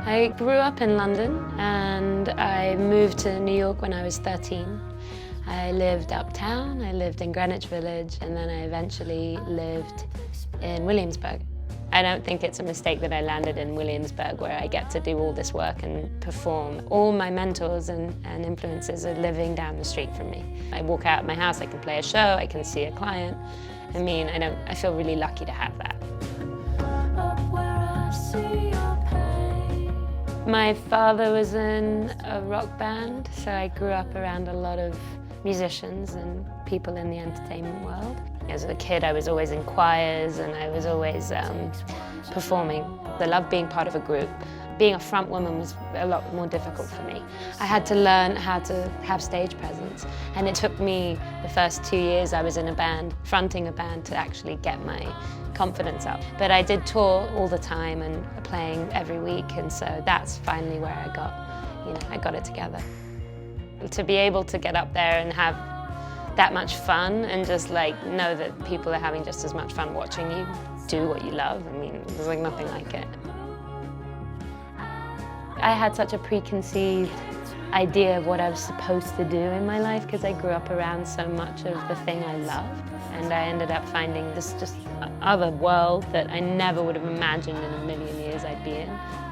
I grew up in London and I moved to New York when I was 13. I lived uptown, I lived in Greenwich Village, and then I eventually lived in Williamsburg. I don't think it's a mistake that I landed in Williamsburg, where I get to do all this work and perform. All my mentors and influences are living down the street from me. I walk out of my house, I can play a show, I can see a client. I mean, I feel really lucky to have that. My father was in a rock band, so I grew up around a lot of musicians and people in the entertainment world. As a kid, I was always in choirs and I was always performing. I loved being part of a group. Being a front woman was a lot more difficult for me. I had to learn how to have stage presence, and it took me the first 2 years I was in a band, fronting a band, to actually get my confidence up. But I did tour all the time and playing every week, and so that's finally where I got it together. To be able to get up there and have that much fun and just know that people are having just as much fun watching you do what you love, I mean, there's nothing like it. I had such a preconceived idea of what I was supposed to do in my life because I grew up around so much of the thing I loved, and I ended up finding this just other world that I never would have imagined in a million years I'd be in.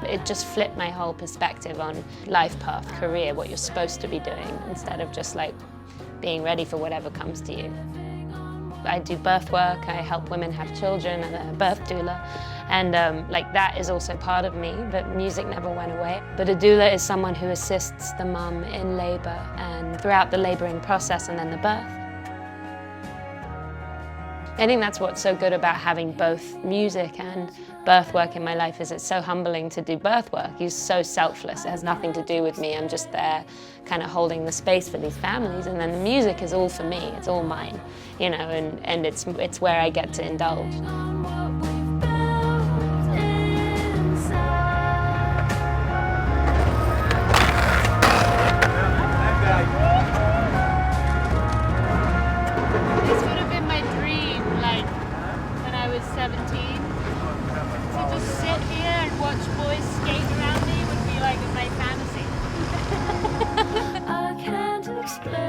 It just flipped my whole perspective on life path, career, what you're supposed to be doing, instead of just being ready for whatever comes to you. I do birth work, I help women have children, I'm a birth doula, and that is also part of me, but music never went away. But a doula is someone who assists the mum in labour and throughout the labouring process and then the birth. I think that's what's so good about having both music and birth work in my life, is it's so humbling to do birth work. It's so selfless, it has nothing to do with me. I'm just there kind of holding the space for these families, and then the music is all for me, it's all mine, and it's where I get to indulge. This would have been my dream, when I was 17. To just sit here and watch boys skate around me would be my fantasy. I can't explain.